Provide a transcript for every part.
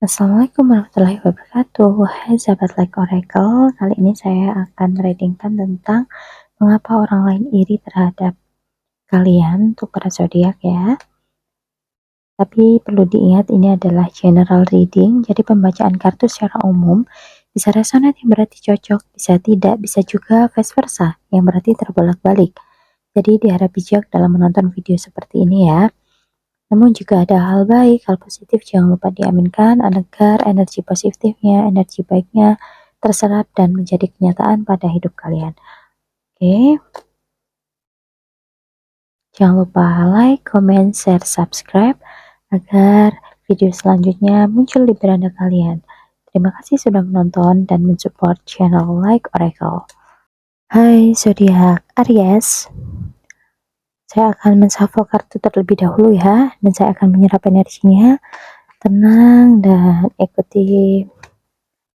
Assalamualaikum warahmatullahi wabarakatuh. Wahai sahabat Like Oracle, kali ini saya akan mereadingkan tentang mengapa orang lain iri terhadap kalian untuk para zodiak ya. Tapi perlu diingat ini adalah general reading, jadi pembacaan kartu secara umum bisa resonate yang berarti cocok, bisa tidak, bisa juga vice versa yang berarti terbolak-balik. Jadi diharap bijak dalam menonton video seperti ini ya. Namun jika ada hal baik, hal positif jangan lupa diaminkan agar energi positifnya, energi baiknya terserap dan menjadi kenyataan pada hidup kalian. Oke. Jangan lupa like, comment, share, subscribe agar video selanjutnya muncul di beranda kalian. Terima kasih sudah menonton dan mensupport channel Like Oracle. Hai zodiak Aries. Saya akan menshuffle kartu terlebih dahulu ya, dan saya akan menyerap energinya. Tenang dan ikuti,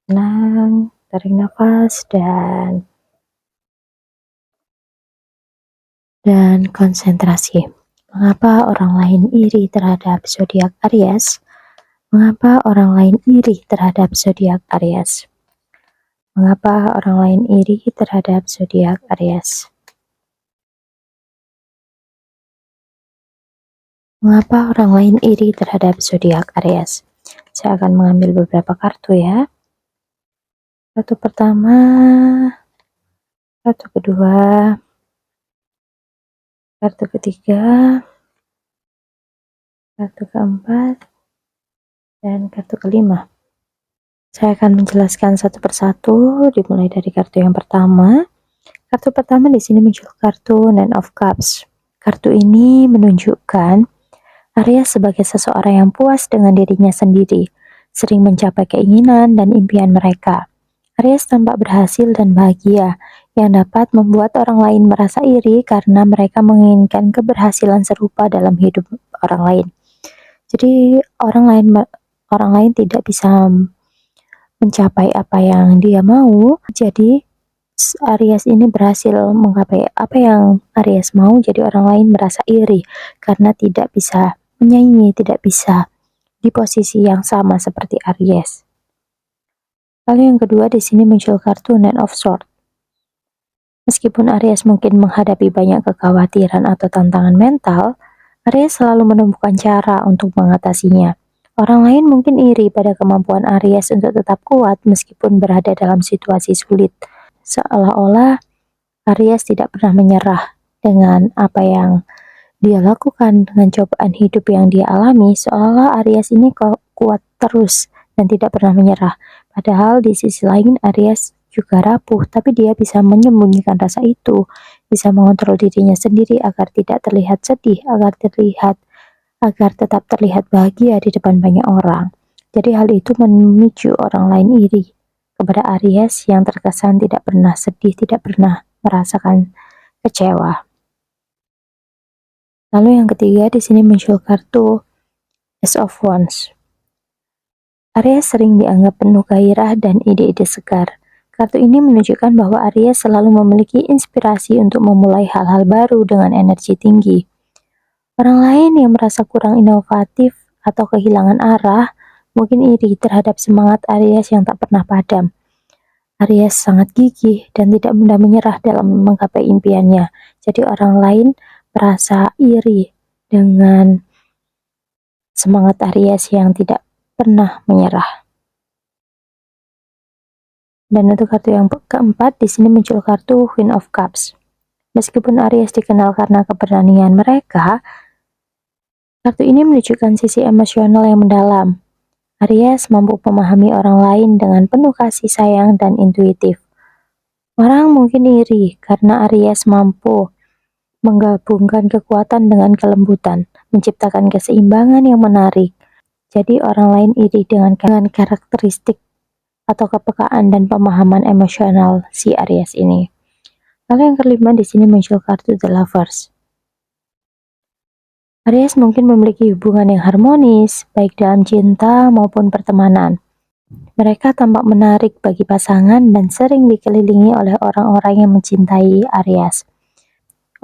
tenang, tarik nafas dan konsentrasi. Mengapa orang lain iri terhadap zodiak Aries? Mengapa orang lain iri terhadap zodiak Aries? Mengapa orang lain iri terhadap zodiak Aries? Mengapa orang lain iri terhadap zodiak Aries? Saya akan mengambil beberapa kartu ya. Kartu pertama, kartu kedua, kartu ketiga, kartu keempat, dan kartu kelima. Saya akan menjelaskan satu persatu, dimulai dari kartu yang pertama. Kartu pertama di sini muncul kartu Nine of Cups. Kartu ini menunjukkan Aries sebagai seseorang yang puas dengan dirinya sendiri, sering mencapai keinginan dan impian mereka. Aries tampak berhasil dan bahagia, yang dapat membuat orang lain merasa iri karena mereka menginginkan keberhasilan serupa dalam hidup orang lain. Jadi orang lain tidak bisa mencapai apa yang dia mau, jadi Aries ini berhasil menggapai apa yang Aries mau, jadi orang lain merasa iri karena tidak bisa menyaingi, tidak bisa di posisi yang sama seperti Aries. Lalu yang kedua di sini muncul kartu Nine of Swords. Meskipun Aries mungkin menghadapi banyak kekhawatiran atau tantangan mental, Aries selalu menemukan cara untuk mengatasinya. Orang lain mungkin iri pada kemampuan Aries untuk tetap kuat meskipun berada dalam situasi sulit. Seolah-olah Aries tidak pernah menyerah dengan apa yang dia lakukan, dengan cobaan hidup yang dia alami. Seolah-olah Aries ini kuat terus dan tidak pernah menyerah. Padahal di sisi lain Aries juga rapuh, tapi dia bisa menyembunyikan rasa itu, bisa mengontrol dirinya sendiri agar tidak terlihat sedih, agar tetap terlihat bahagia di depan banyak orang. Jadi hal itu memicu orang lain iri kepada Aries yang terkesan tidak pernah sedih, tidak pernah merasakan kecewa. Lalu yang ketiga di sini muncul kartu Ace of Wands. Aries sering dianggap penuh gairah dan ide-ide segar. Kartu ini menunjukkan bahwa Aries selalu memiliki inspirasi untuk memulai hal-hal baru dengan energi tinggi. Orang lain yang merasa kurang inovatif atau kehilangan arah mungkin iri terhadap semangat Aries yang tak pernah padam. Aries sangat gigih dan tidak mudah menyerah dalam menggapai impiannya. Jadi orang lain merasa iri dengan semangat Aries yang tidak pernah menyerah. Dan untuk kartu yang keempat di sini muncul kartu Queen of Cups. Meskipun Aries dikenal karena keberanian mereka, kartu ini menunjukkan sisi emosional yang mendalam. Aries mampu memahami orang lain dengan penuh kasih sayang dan intuitif. Orang mungkin iri karena Aries mampu menggabungkan kekuatan dengan kelembutan, menciptakan keseimbangan yang menarik. Jadi orang lain iri dengan karakteristik atau kepekaan dan pemahaman emosional si Aries ini. Lalu yang kelima di sini muncul kartu The Lovers. Aries mungkin memiliki hubungan yang harmonis, baik dalam cinta maupun pertemanan. Mereka tampak menarik bagi pasangan dan sering dikelilingi oleh orang-orang yang mencintai Aries.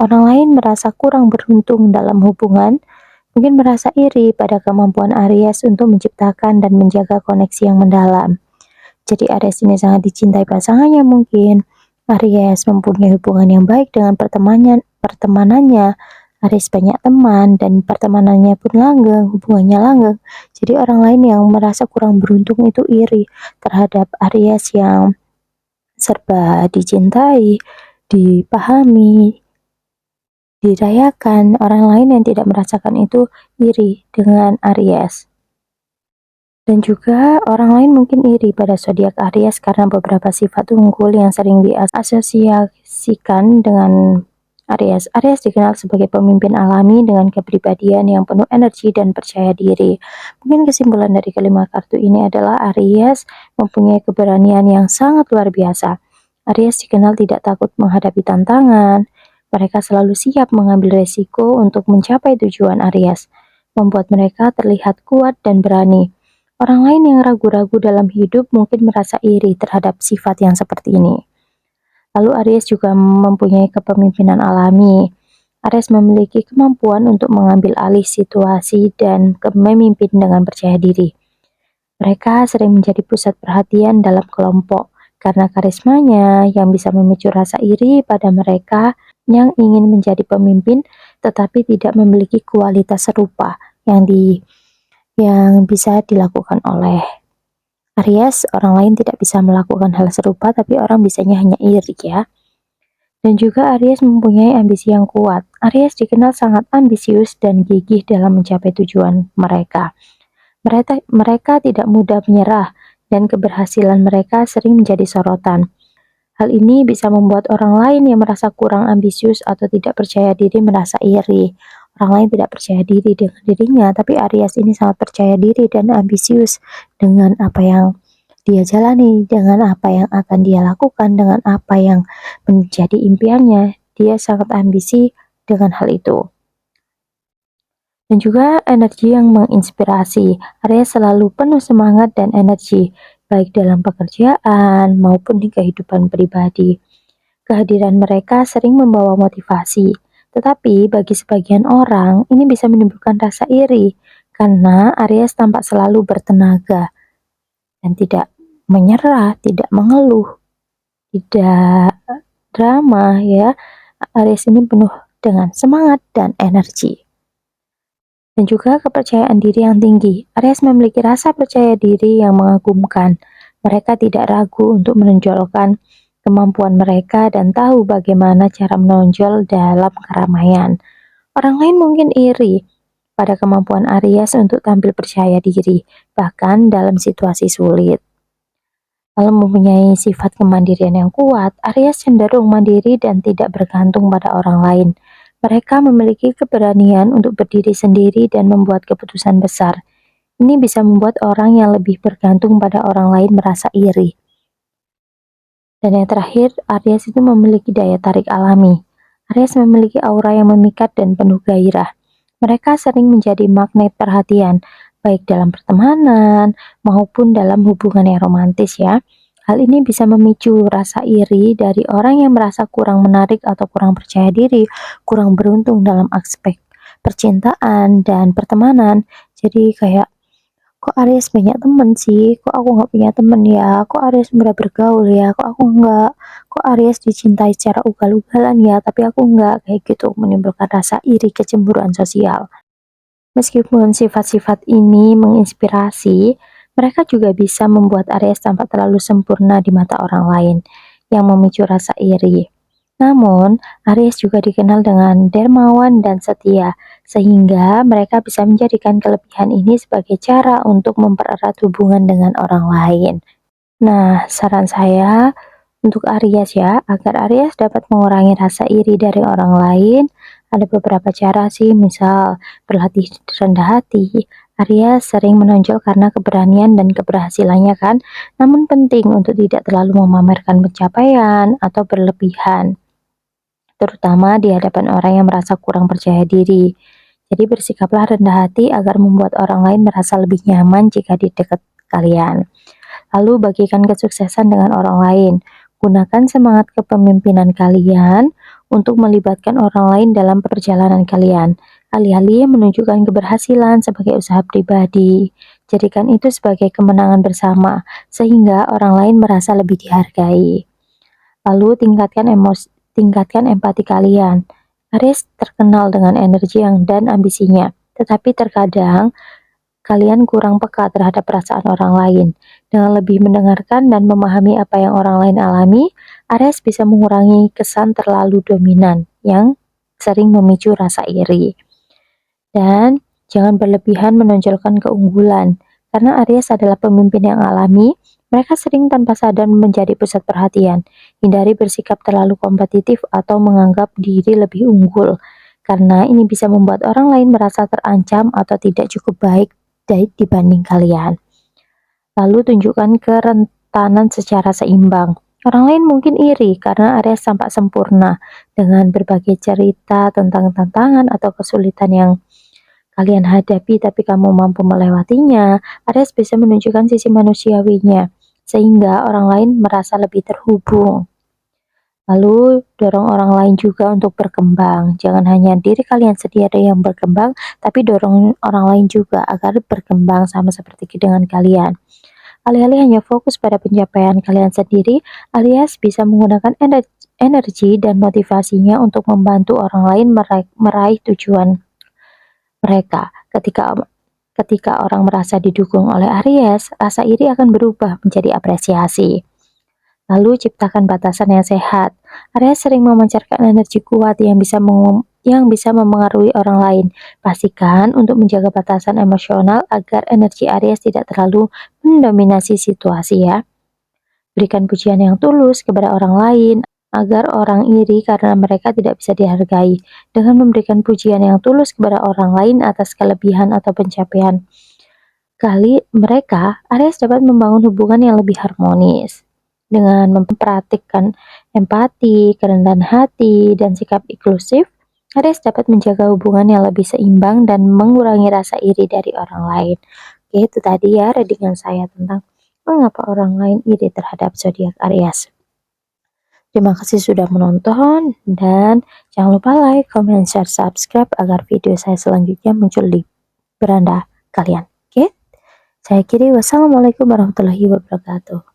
Orang lain merasa kurang beruntung dalam hubungan mungkin merasa iri pada kemampuan Aries untuk menciptakan dan menjaga koneksi yang mendalam. Jadi Aries ini sangat dicintai pasangannya mungkin. Aries mempunyai hubungan yang baik dengan pertemanannya. Aries banyak teman dan pertemanannya pun langgeng, hubungannya langgeng. Jadi orang lain yang merasa kurang beruntung itu iri terhadap Aries yang serba dicintai, dipahami, dirayakan. Orang lain yang tidak merasakan itu iri dengan Aries. Dan juga orang lain mungkin iri pada zodiak Aries karena beberapa sifat unggul yang sering diasosiasikan dengan Aries. Aries dikenal sebagai pemimpin alami dengan kepribadian yang penuh energi dan percaya diri. Mungkin kesimpulan dari kelima kartu ini adalah Aries mempunyai keberanian yang sangat luar biasa. Aries dikenal tidak takut menghadapi tantangan. Mereka selalu siap mengambil resiko untuk mencapai tujuan Aries, membuat mereka terlihat kuat dan berani. Orang lain yang ragu-ragu dalam hidup mungkin merasa iri terhadap sifat yang seperti ini. Lalu Aries juga mempunyai kepemimpinan alami. Aries memiliki kemampuan untuk mengambil alih situasi dan memimpin dengan percaya diri. Mereka sering menjadi pusat perhatian dalam kelompok karena karismanya yang bisa memicu rasa iri pada mereka yang ingin menjadi pemimpin tetapi tidak memiliki kualitas serupa yang bisa dilakukan oleh Aries. Orang lain tidak bisa melakukan hal serupa, tapi orang bisanya hanya iri ya. Dan juga Aries mempunyai ambisi yang kuat. Aries dikenal sangat ambisius dan gigih dalam mencapai tujuan mereka. Mereka tidak mudah menyerah dan keberhasilan mereka sering menjadi sorotan. Hal ini bisa membuat orang lain yang merasa kurang ambisius atau tidak percaya diri merasa iri. Orang lain tidak percaya diri dengan dirinya, tapi Aries ini sangat percaya diri dan ambisius dengan apa yang dia jalani, dengan apa yang akan dia lakukan, dengan apa yang menjadi impiannya. Dia sangat ambisi dengan hal itu. Dan juga energi yang menginspirasi. Aries selalu penuh semangat dan energi, baik dalam pekerjaan maupun di kehidupan pribadi. Kehadiran mereka sering membawa motivasi, tetapi bagi sebagian orang ini bisa menimbulkan rasa iri karena Aries tampak selalu bertenaga dan tidak menyerah, tidak mengeluh, tidak drama ya. Aries ini penuh dengan semangat dan energi. Dan juga kepercayaan diri yang tinggi. Aries memiliki rasa percaya diri yang mengagumkan. Mereka tidak ragu untuk menonjolkan kemampuan mereka dan tahu bagaimana cara menonjol dalam keramaian. Orang lain mungkin iri pada kemampuan Aries untuk tampil percaya diri, bahkan dalam situasi sulit. Lalu mempunyai sifat kemandirian yang kuat, Aries cenderung mandiri dan tidak bergantung pada orang lain. Mereka memiliki keberanian untuk berdiri sendiri dan membuat keputusan besar. Ini bisa membuat orang yang lebih bergantung pada orang lain merasa iri. Dan yang terakhir, Aries itu memiliki daya tarik alami. Aries memiliki aura yang memikat dan penuh gairah. Mereka sering menjadi magnet perhatian, baik dalam pertemanan maupun dalam hubungan yang romantis ya. Hal ini bisa memicu rasa iri dari orang yang merasa kurang menarik atau kurang percaya diri, kurang beruntung dalam aspek percintaan dan pertemanan. Jadi kayak, kok Aries banyak temen sih, kok aku nggak punya temen ya, kok Aries mudah bergaul ya, kok aku nggak, kok Aries dicintai secara ugal-ugalan ya, tapi aku nggak, kayak gitu, menimbulkan rasa iri, kecemburuan sosial. Meskipun sifat-sifat ini menginspirasi, mereka juga bisa membuat Aries tampak terlalu sempurna di mata orang lain, yang memicu rasa iri. Namun, Aries juga dikenal dengan dermawan dan setia, sehingga mereka bisa menjadikan kelebihan ini sebagai cara untuk mempererat hubungan dengan orang lain. Nah, saran saya untuk Aries ya, agar Aries dapat mengurangi rasa iri dari orang lain, ada beberapa cara sih, misal berlatih rendah hati. Aries sering menonjol karena keberanian dan keberhasilannya kan, namun penting untuk tidak terlalu memamerkan pencapaian atau berlebihan, terutama di hadapan orang yang merasa kurang percaya diri. Jadi bersikaplah rendah hati agar membuat orang lain merasa lebih nyaman jika di dekat kalian. Lalu bagikan kesuksesan dengan orang lain. Gunakan semangat kepemimpinan kalian untuk melibatkan orang lain dalam perjalanan kalian. Alih-alih menunjukkan keberhasilan sebagai usaha pribadi, jadikan itu sebagai kemenangan bersama, sehingga orang lain merasa lebih dihargai. Lalu tingkatkan empati kalian. Aries terkenal dengan energi dan ambisinya, tetapi terkadang kalian kurang peka terhadap perasaan orang lain. Dengan lebih mendengarkan dan memahami apa yang orang lain alami, Aries bisa mengurangi kesan terlalu dominan yang sering memicu rasa iri. Dan jangan berlebihan menonjolkan keunggulan, karena Aries adalah pemimpin yang alami. Mereka sering tanpa sadar menjadi pusat perhatian. Hindari bersikap terlalu kompetitif atau menganggap diri lebih unggul, karena ini bisa membuat orang lain merasa terancam atau tidak cukup baik dibanding kalian. Lalu tunjukkan kerentanan secara seimbang. Orang lain mungkin iri karena Aries tampak sempurna dengan berbagai cerita tentang tantangan atau kesulitan yang kalian hadapi, tapi kamu mampu melewatinya. Aries bisa menunjukkan sisi manusiawinya, sehingga orang lain merasa lebih terhubung. Lalu dorong orang lain juga untuk berkembang. Jangan hanya diri kalian sendiri yang berkembang, tapi dorong orang lain juga agar berkembang sama seperti dengan kalian. Alih-alih hanya fokus pada pencapaian kalian sendiri, Aries bisa menggunakan energi dan motivasinya untuk membantu orang lain meraih tujuan mereka. Ketika orang merasa didukung oleh Aries, rasa iri akan berubah menjadi apresiasi. Lalu ciptakan batasan yang sehat. Aries sering memancarkan energi kuat yang bisa memengaruhi orang lain. Pastikan untuk menjaga batasan emosional agar energi Aries tidak terlalu mendominasi situasi ya. Berikan pujian yang tulus kepada orang lain agar orang iri karena mereka tidak bisa dihargai. Dengan memberikan pujian yang tulus kepada orang lain atas kelebihan atau pencapaian mereka, Aries dapat membangun hubungan yang lebih harmonis. Dengan mempraktikkan empati, kerendahan hati, dan sikap inklusif, Aries dapat menjaga hubungan yang lebih seimbang dan mengurangi rasa iri dari orang lain. Oke, itu tadi ya readingan saya tentang mengapa orang lain iri terhadap zodiak Aries. Terima kasih sudah menonton, dan jangan lupa like, comment, share, subscribe agar video saya selanjutnya muncul di beranda kalian. Oke, saya akhiri. Wassalamualaikum warahmatullahi wabarakatuh.